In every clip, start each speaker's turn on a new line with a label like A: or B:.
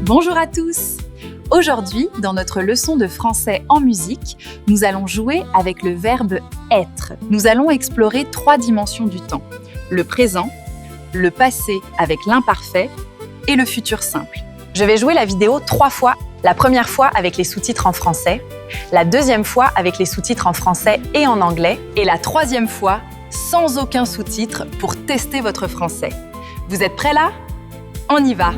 A: Bonjour à tous! Aujourd'hui, dans notre leçon de français en musique, nous allons jouer avec le verbe « être ». Nous allons explorer 3 dimensions du temps. Le présent, le passé avec l'imparfait et le futur simple.
B: Je vais jouer la vidéo 3 fois. La première fois avec les sous-titres en français, la deuxième fois avec les sous-titres en français et en anglais,
A: et la 3e fois sans aucun sous-titre pour tester votre français. Vous êtes prêts là? On y va!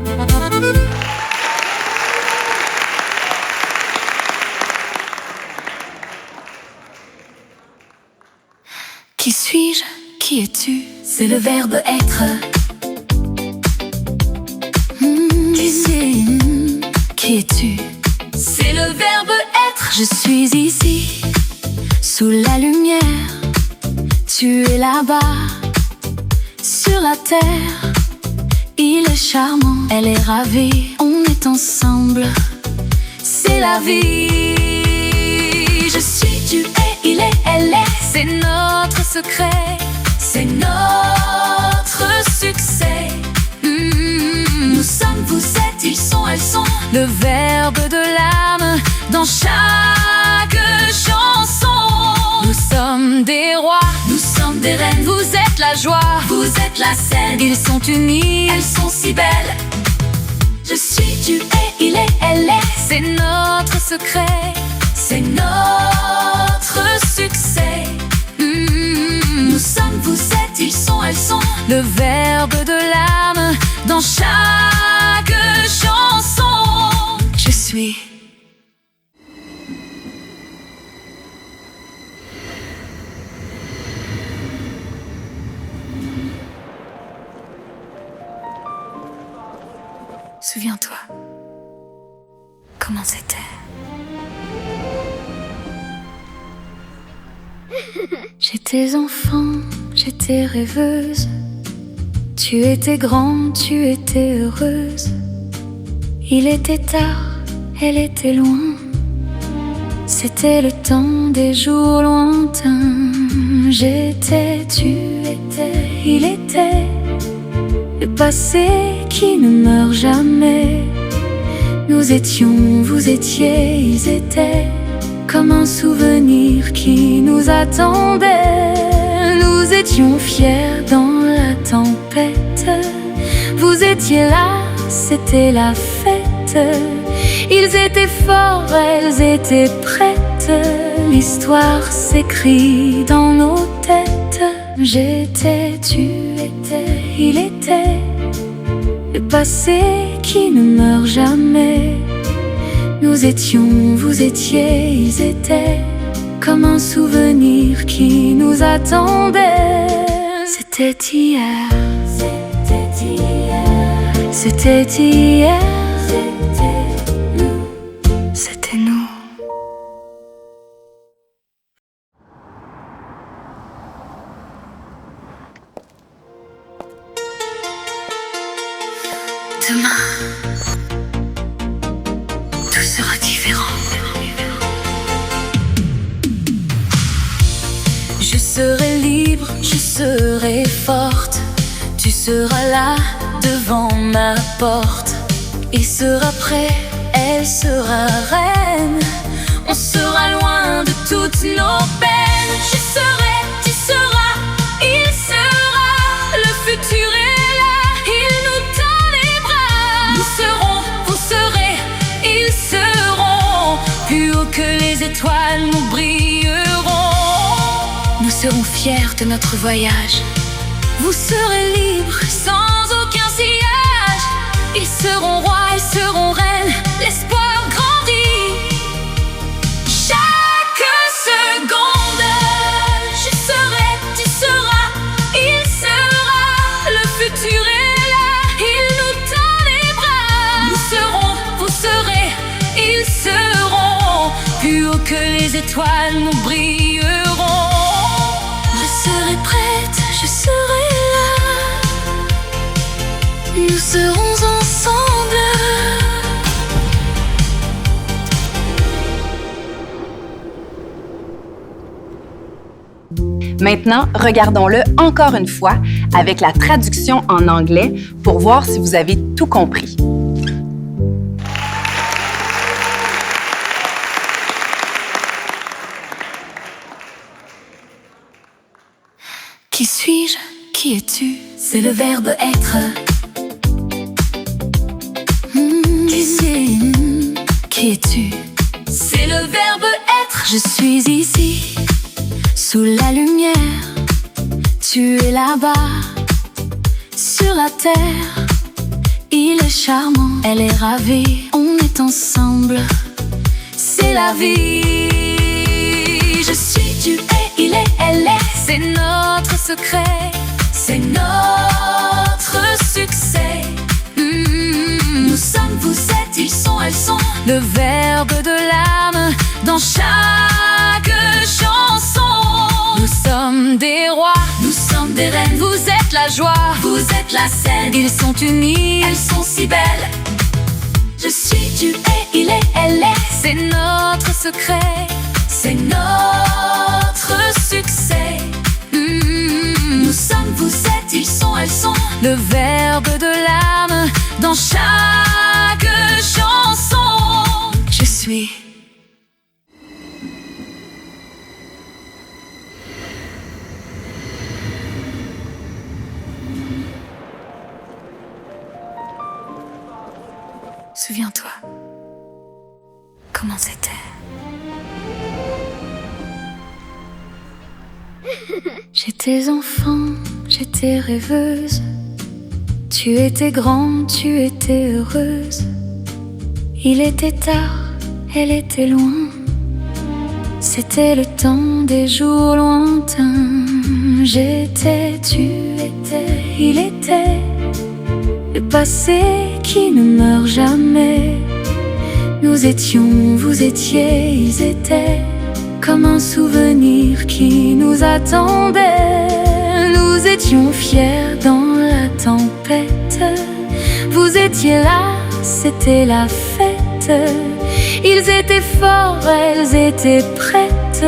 C: Qui suis-je? Qui es-tu? C'est le verbe être. Qui es-tu? C'est le verbe être. Je suis ici, sous la lumière. Tu es là-bas, sur la terre. Il est charmant, elle est ravie. On est ensemble, c'est la vie. Je suis, tu es, il est, elle est. C'est notre secret, c'est notre succès. Nous sommes, vous êtes, ils sont, elles sont. Le verbe de l'âme dans chaque chanson. Nous sommes des rois, nous sommes des reines. Vous êtes la joie, vous êtes la scène. Ils sont unis, elles sont si belles. Je suis, tu es, il est, elle est. C'est notre secret, c'est notre succès. Nous sommes, vous êtes, ils sont, elles sont. Le verbe de l'âme dans chaque chanson. Je suis. Souviens-toi, comment c'était. J'étais enfant, j'étais rêveuse. Tu étais grande, tu étais heureuse. Il était tard, elle était loin. C'était le temps des jours lointains. J'étais, tu étais, il était. Le passé qui ne meurt jamais. Nous étions, vous étiez, ils étaient. Comme un souvenir qui nous attendait. Nous étions fiers dans la tempête. Vous étiez là, c'était la fête. Ils étaient forts, elles étaient prêtes. L'histoire s'écrit dans nos têtes. J'étais, tu étais, il était. Le passé qui ne meurt jamais. Nous étions, vous étiez, ils étaient. Comme un souvenir qui nous attendait. C'était hier. C'était hier. C'était hier. C'était nous. C'était nous. Demain, tout sera différent. Je serai libre, je serai forte. Tu seras là devant ma porte. Il sera prêt, elle sera reine. On sera loin de toutes nos peines. Je serai, tu seras, il sera. Le futur est là, il nous tend les bras. Nous serons, vous serez, ils seront. Plus haut que les étoiles, nous brillerons. Nous serons fiers de notre voyage. Vous serez libres sans aucun sillage. Ils seront rois, ils seront reines. L'espoir grandit chaque seconde. Je serai, tu seras, il sera. Le futur est là, il nous tend les bras. Nous serons, vous serez, ils seront. Plus haut que les étoiles, nous brillerons. Je serai prête, je serai là. Nous serons ensemble.
A: Maintenant, regardons-le encore une fois avec la traduction en anglais pour voir si vous avez tout compris.
C: Qui suis-je? Qui es-tu? C'est le verbe être. Qui suis? Qui es-tu? C'est le verbe être. Je suis ici, sous la lumière. Tu es là-bas, sur la terre. Il est charmant, elle est ravie. On est ensemble, c'est la vie. Je suis, tu es, il est, elle est. C'est notre secret, c'est notre succès. Nous sommes, vous êtes, ils sont, elles sont. Le verbe de l'âme dans chaque chanson. Nous sommes des rois, nous sommes des reines. Vous êtes la joie, vous êtes la scène. Ils sont unis, elles sont si belles. Je suis, tu es, il est, elle est. C'est notre secret, c'est notre succès. Nous sommes, vous êtes, ils sont, elles sont. Le verbe de l'âme dans chaque chanson. Je suis. Souviens-toi, comment c'était. J'étais enfant, j'étais rêveuse. Tu étais grande, tu étais heureuse. Il était tard, elle était loin. C'était le temps des jours lointains. J'étais, tu étais, il était. Le passé qui ne meurt jamais. Nous étions, vous étiez, ils étaient. Comme un souvenir qui nous attendait. Nous étions fiers dans la tempête. Vous étiez là, c'était la fête. Ils étaient forts, elles étaient prêtes.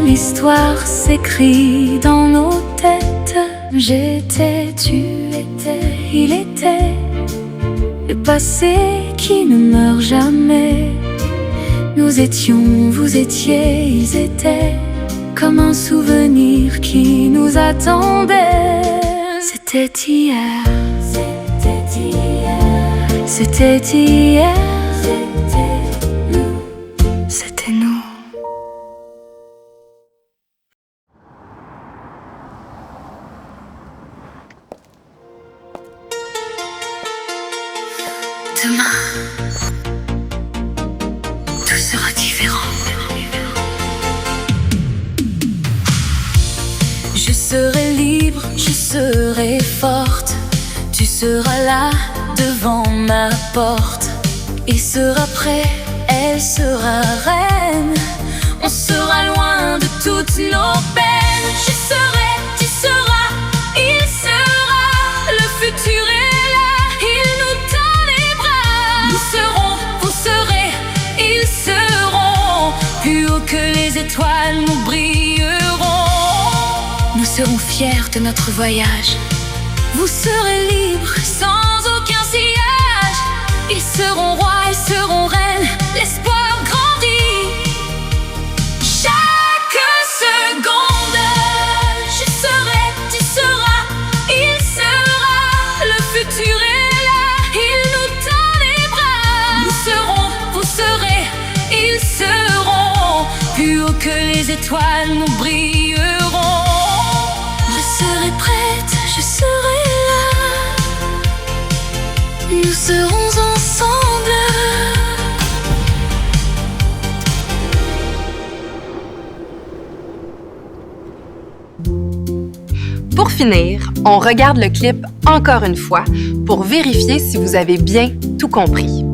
C: L'histoire s'écrit dans nos têtes. J'étais, tu étais, il était. Le passé qui ne meurt jamais. Nous étions, vous étiez, ils étaient. Comme un souvenir qui nous attendait. C'était hier. C'était hier. C'était hier. C'était nous. C'était nous. Demain, tout sera différent. Je serai libre, je serai forte. Tu seras là devant ma porte. Il sera prêt, elle sera reine. On sera loin de toutes nos peines. Je serai, tu seras, il sera. Le futur est là, il nous tend les bras. Nous serons, vous serez, ils seront. Plus haut que les étoiles, nous brillerons. Nous serons fiers de notre voyage. Vous serez libres, sans aucun sillage. Ils seront rois, ils seront reines. L'espoir grandit. Chaque seconde, je serai, tu seras, il sera. Le futur est là, il nous tend les bras. Nous serons, vous serez, ils seront. Plus haut que les étoiles, nous brillerons. Je serai prête, je serai là. Nous serons ensemble.
B: Pour finir, on regarde le clip encore une fois pour vérifier si vous avez bien tout compris.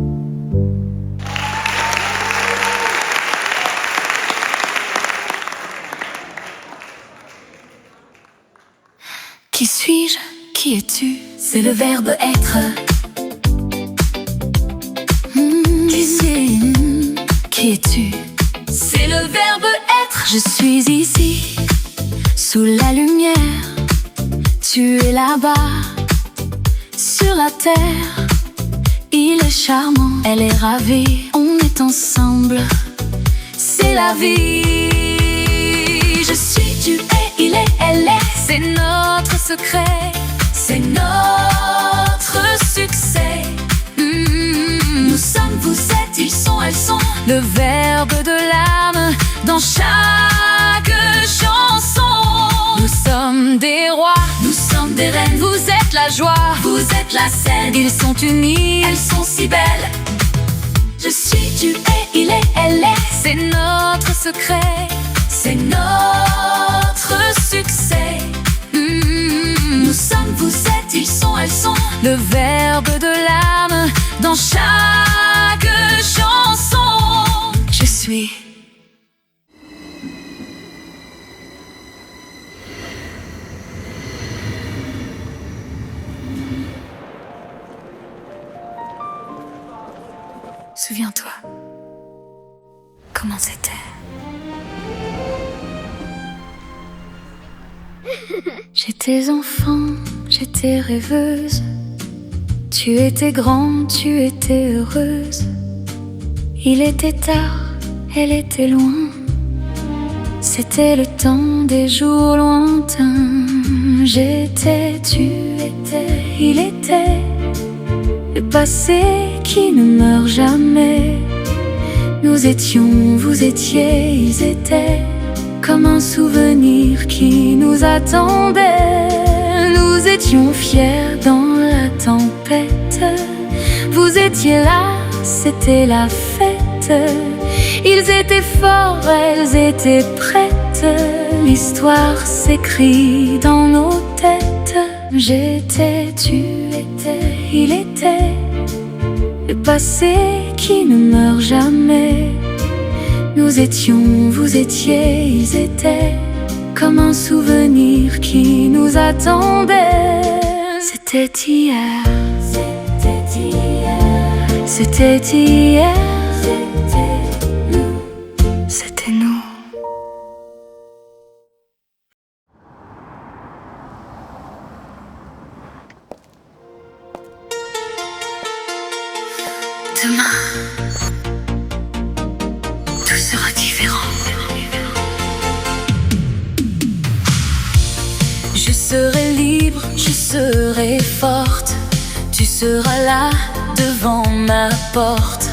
C: Qui suis-je? Qui es-tu? C'est le verbe être. Qui suis? Qui es-tu? C'est le verbe être. Je suis ici, sous la lumière. Tu es là-bas, sur la terre. Il est charmant, elle est ravie. On est ensemble, c'est la vie. Je suis, tu es, il est, elle est. C'est notre secret, c'est notre succès. Nous sommes, vous êtes, ils sont, elles sont. Le verbe de l'âme dans chaque chanson. Nous sommes des rois, nous sommes des reines. Vous êtes la joie, vous êtes la scène. Ils sont unis, elles sont si belles. Je suis, tu es, il est, elle est. C'est notre secret, c'est notre succès. Nous sommes, vous êtes, ils sont, elles sont. Le verbe de l'âme dans chaque chanson. Je suis. Souviens-toi, comment c'était. J'étais enfant, j'étais rêveuse. Tu étais grande, tu étais heureuse. Il était tard, elle était loin. C'était le temps des jours lointains. J'étais, tu étais, il était. Le passé qui ne meurt jamais. Nous étions, vous étiez, ils étaient. Comme un souvenir qui nous attendait. Nous étions fiers dans la tempête. Vous étiez là, c'était la fête. Ils étaient forts, elles étaient prêtes. L'histoire s'écrit dans nos têtes. J'étais, tu étais, il était. Le passé qui ne meurt jamais. Nous étions, vous étiez, ils étaient. Comme un souvenir qui nous attendait. C'était hier. C'était hier. C'était hier. C'était nous. C'était nous. Demain, tout sera différent. Je serai libre, je serai forte. Tu seras là devant ma porte.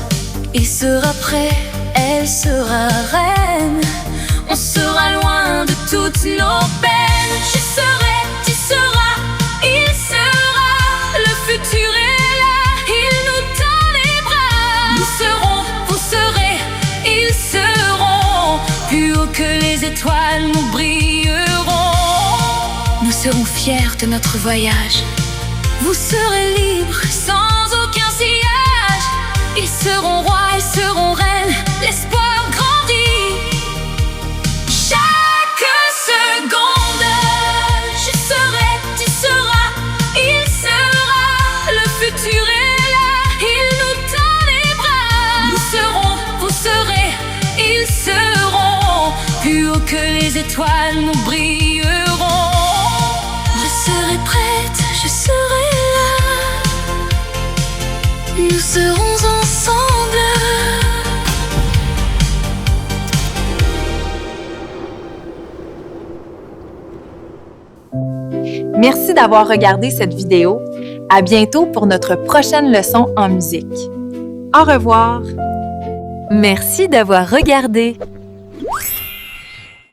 C: Il sera prêt, elle sera reine. On sera loin de toutes nos peines. Je serai, tu seras, il sera. Le futur est là, il nous tend les bras. Nous serons, vous serez, ils seront. Plus haut que les étoiles, nous brillerons. Nous serons fiers de notre voyage. Vous serez libres sans aucun sillage. Ils seront rois, elles seront reines. L'espoir grandit chaque seconde. Je serai, tu seras, il sera. Le futur est là, il nous tend les bras. Nous serons, vous serez, ils seront. Plus haut que les étoiles, nous brillerons. Je serai prête, je serai là. Nous serons ensemble.
A: Merci d'avoir regardé cette vidéo. À bientôt pour notre prochaine leçon en musique. Au revoir.
B: Merci d'avoir regardé.